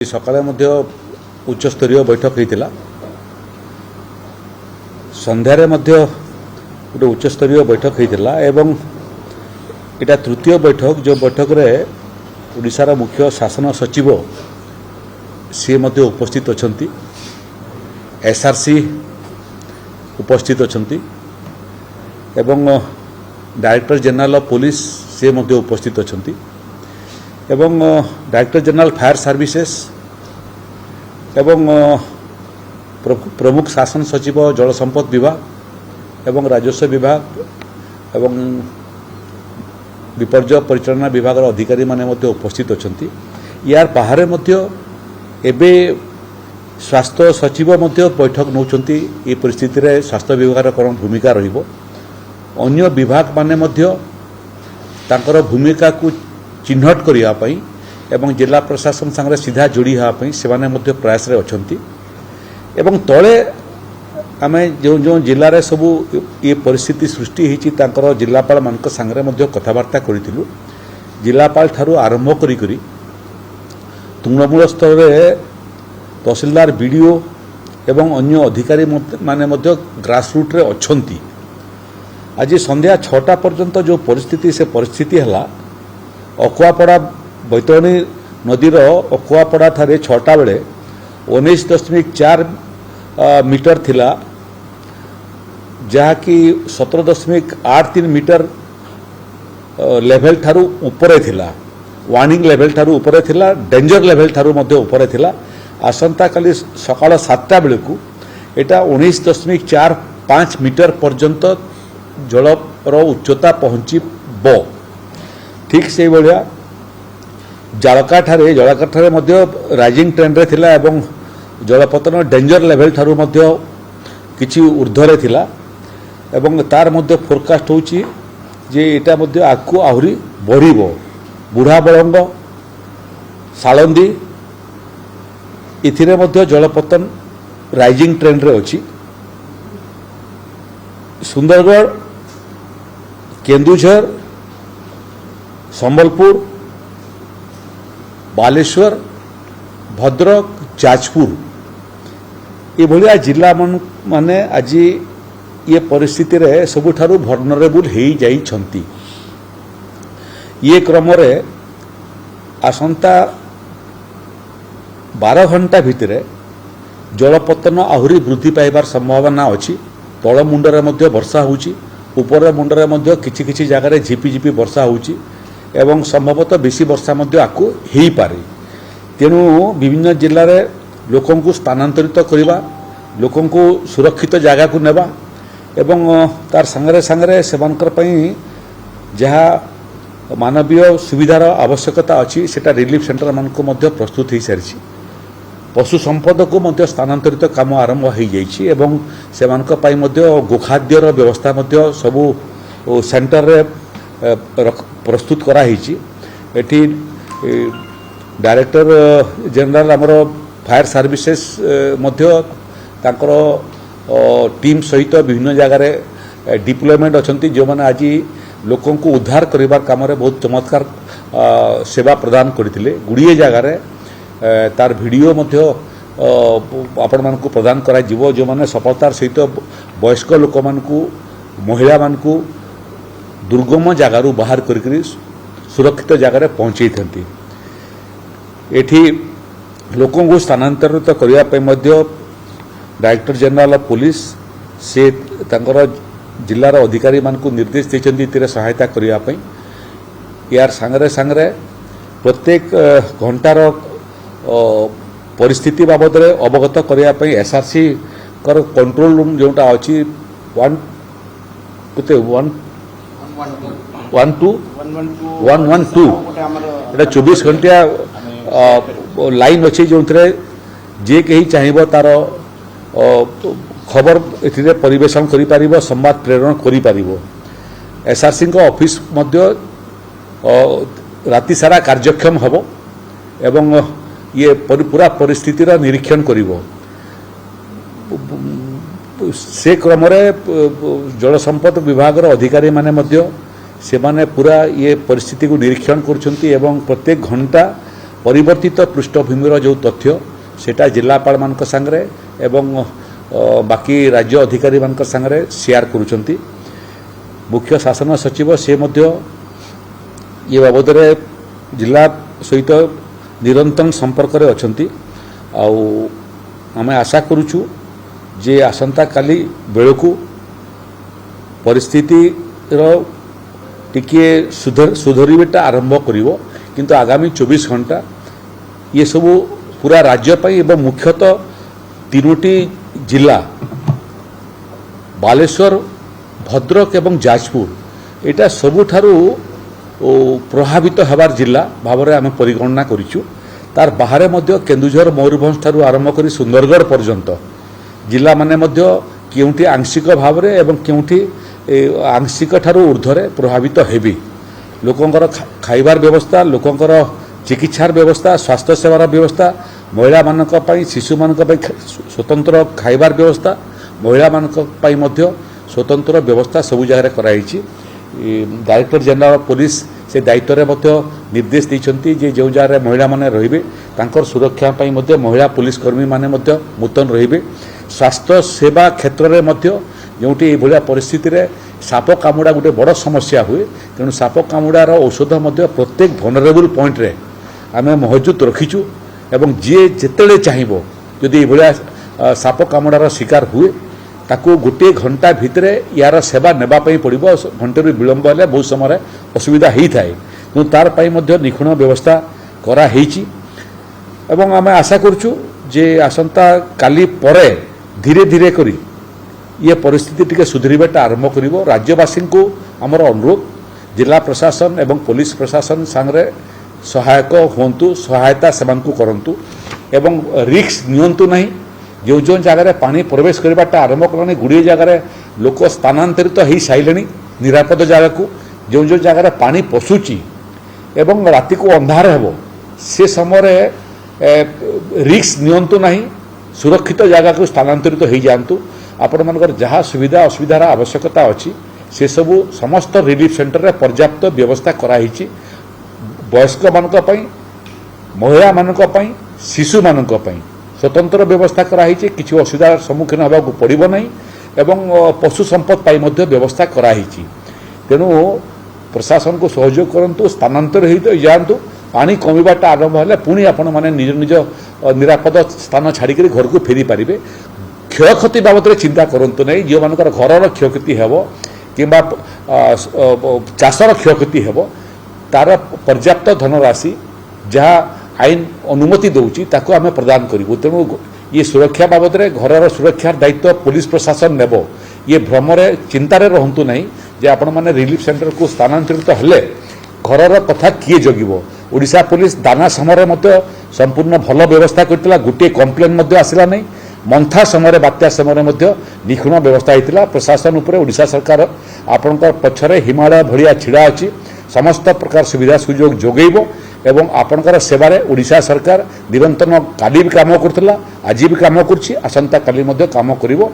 सकाळे उच्चस्तरीय बैठक होता संध्यारे गोटे उच्चस्तरीय बैठक होता एवं इटा तृतीय बैठक जो बैठक रे ओडिशार मुख्य शासन सचिव सी उपस्थित अछंती एसआरसी उपस्थित अछंती एवं डायरेक्टर जनरल ऑफ पुलिस सी उपस्थित अछंती एवं डायरेक्टर जनरल फायर सर्विसेस एवं प्रमुख शासन सचिव जल संपद विभाग एवं राजस्व विभाग एवं विपर्य परिचालना विभाग अधिकारी माने उपस्थित अछंती। यार बाहर एबे स्वास्थ्य सचिव बैठक नौचंती। ये परिस्थिति रे स्वास्थ्य विभाग कौन भूमिका रहिबो अन्य विभाग माने तांकर भूमिका को चिन्हट करने एवं जिला प्रशासन संगे सीधा जोड़ी हाँपाई से प्रयास अच्छी एवं तले आम जो जो जिले में सबू ये परिस्थिति सृष्टि होती जिलापाल मान संगे कथबार्ता करूँ। जिलापाल ठारू आरंभ करी तृणमूल स्तर में तहसीलदार बीडीओ एवं अन्य अधिकारी माने ग्रासरूट रे अच्छी। आज संध्या 6टा पर्यंत जो परिस्थिति से परिस्थिति है अकुआपड़ा बैतरणी नदीर अकुआपड़ा ठारे 6टा बेले 19.4 मीटर थिला जहाँकि 17.83 मीटर लेवल ठारू ऊपरे थिला वार्निंग लेवल ठारू ऊपरे थिला डेंजर लेवल ठारू मध्य ऊपरे थिला। आसंता काली सकाळ 7टा बेलू एटा 19.45 मीटर पर्यंत जलर उच्चता पहुँचब। ठीक से भाया जालका ठारे राइजिंग ट्रेंड रे थिला एवं जलपतन डेंजर लेवल ठारू किछि ऊर्ध्वरे थिला एवं तार फोरकास्ट होची जे एटा आगु आहुरी बढ़िबो। बुढ़ा बलंग सालंदी इथिरे जलपतन राइजिंग ट्रेंड रे अछि। सुंदरगढ़ केन्दुझर संबलपुर बालेश्वर भद्रक जाजपुर ये जिला माने आज ये परिस्थिति रे सबुठारु vulnerable हो जाइछंती। ये क्रम रे आसंता 12 घंटा भितर जलपतन आहुरी वृद्धि पाइबार संभावना अछि। तल मुंडरे मध्य वर्षा होउची ऊपर मुंडरे मध्य किछि किछि जगह झिपी वर्षा होउची एवं संभवतः बेसी वर्षा आकु हो पारे। तेणु विभिन्न जिले में लोकों को स्थानांतरित करवा लोकों को सुरक्षित जगह को नेबा एवं तार संगे संगे से जहाँ मानवीय सुविधार आवश्यकता अच्छी सेटा रिलीफ सेंटर मान को प्रस्तुत हो सारी। पशु संपद को स्थानांतरित काम आरंभ हो जाइए एवं से गोखाद्यर व्यवस्था सबू सेंटर रे प्रस्तुत कराई। एठी डायरेक्टर जनरल आमर फायर सर्विसेस तांकर टीम सहित विभिन्न जगह डिप्लॉयमेंट अच्छी जो मैंने आज लोकों को उद्धार करिबार काम रे बहुत चमत्कार सेवा प्रदान करथिले। गुड़िए जगार तार वीडियो आपण मानकु प्रदान करा जिवो जो माने सफलतार सहित वयस्क लोक मानकु महिला मानकु दुर्गम जगारू बाहर करी सुरक्षित जगार पहुँचे था। एठी लोकों को स्थानांतरित करने डायरेक्टर जनरल ऑफ पुलिस से तांकर जिलार अधिकारी मानकु निर्देश देते सहायता करने। यार सांगरे सांगरे प्रत्येक घंटार परिस्थिति बाबद अवगत करने एसआरसी कर कंट्रोल रूम जोटा अच्छी 24 घंटिया लाइन अच्छी जो जे कहीं चाहिए तार खबर ए परिवेशन कर संवाद प्रेरण कर। एसआरसी ऑफिस राति सारा कार्यक्षम हम एवं ये पूरा परिस्थितिर निरीक्षण कर। से क्रम जल संपद विभाग अधिकारी माने से माने पूरा ये परिस्थिति को निरीक्षण कर प्रत्येक घंटा परिवर्तित पृष्ठभूमिर जो तथ्य सेटा जिलापाल मान सांगे एवं बाकी राज्य अधिकारी मान सांगे शेयर करुँच मुख्य शासन सचिव से मध्य ये बाबद जिला सहित निरंतर संपर्क रे अछंती आमे आशा करुचु जे आसंता काली बेलकू परिस्थिति टिके सुधरटा आरंभ करिवो किंतु आगामी 24 घंटा ये सब पूरा राज्य पाई एवं मुख्यतः तीनोटी जिला बालेश्वर भद्रक एवं जाजपुर एटा सबुठारु प्रभावित हबार जिला भाव में आम परिगणना करिचु तार बाहर मध्य केन्दुझर मयूरभंज ठारू आरंभ करी सुंदरगढ़ पर्यंत जिला माने मध्य केउठी आंशिक भाव में एवं केउठी आंशिक ठारू ऊर्ध्वरे प्रभावित हेबी लोकंकर खाइबार व्यवस्था लोकंकर चिकित्सार व्यवस्था स्वास्थ्य सेवार व्यवस्था महिला मानक पई शिशु मानक पई स्वतंत्र खाइबार व्यवस्था महिला मानक पई मध्य स्वतंत्र व्यवस्था सबु जगह कराई डायरेक्टर जनरल पुलिस से दायित्व रे मध्य निर्देश दैछंती जे जो जगह महिला माने रहिबे तांकर सुरक्षा पई मध्य महिला पुलिस कर्मी माने मध्य मुतन रहिबे स्वास्थ्य सेवा क्षेत्र रे मध्य जोटी ए भलिया परिस्थिति रे साप कामुड़ा गोटे बड़ समस्या हुए तेणु साप कामुड़ार औषध मध्य प्रत्येक भनरेबल पॉइंट रे आमे मौजूद रखीचु एवं जी जेतेले चाहिबो जदि ए भलिया साप कामुड़ार शिकार हुए ताकू गोटे घंटा भितर यार सेवा नेबा पई पड़िबो घंटे विलंब हेले बहुत समय असुविधा ही थाए तेणु तार पई मध्य निखुण व्यवस्था करा हेची एवं आमे आशा करछु जे आसंता काली परे धीरे धीरे करी ये परिस्थिति टिके सुधरिबाटा आरंभ करिवो राज्यवासी को आमर अनुरोध जिला प्रशासन एवं पुलिस प्रशासन सांगरे सहायक होंतु सहायता सेमानकु करंतु एवं रिस्क नियंतु नहीं जो जो जगह पानी प्रवेश करवाटा आरंभ कलानी गुड़िए जगार लोक स्थानांतरित हो सारे निरापद जगह को जो जो जगह पानी पशुची एवं राति को अंधार हेबो से समय रिस्क नियंतु नहीं सुरक्षित जगह को स्थानांतरित हो जातु आपण मानकर जहाँ सुविधा असुविधार आवश्यकता अच्छी से सबू समस्त रिलीफ सेंटर रे पर्याप्त व्यवस्था कराई वयस्क मानक पई महिला मानक पई शिशु मानक पई स्वतंत्र व्यवस्था कराई किसी असुविधार सम्मुखीन होगा पड़ो ना एवं पशु संपद पाई मध्य व्यवस्था कराई तेणु प्रशासन को सहयोग करंतु स्थानांतर हो जातु पानी कमिबाटा आरंभ हेले पुणी आपण माने निज निज निरापद स्थान छाड़ी घर को फेरी पारिबे क्षयक्षति बाबद चिंता करंतु नहीं जो मानकर घरर क्षयक्षति हेबो किंबा चाषर क्षयक्षति हेबो तार पर्याप्त धनराशि जहाँ आईन अनुमति दौची ताको आमे प्रदान करिवु तेणु ये सुरक्षा बाबद घरर सुरक्षार दायित्व पुलिस प्रशासन नेब ये भ्रमरे चिंतार रहंतु नहीं जे आपण माने रिलीफ सेंटर को स्थानांतरित हेले घरर कथा किए जगिबो ओडिशा पुलिस दाना समय मध्य संपूर्ण भल व्यवस्था करथिला गोटे कंप्लेन मध्य आसिला नहीं मंथा समय बात्या समय मध्य निखुण व्यवस्था होता प्रशासन उपरे ओडिशा सरकार आपणकर पछरे हिमालय भलिया छिड़ा अछि समस्त प्रकार सुविधा सुजोग जोगेइबो एवं आपणकर सेवारे ओडिशा सरकार निरंतर काली भी काम करथिला आज भी काम करछि आसंता काली मध्य काम करिवो।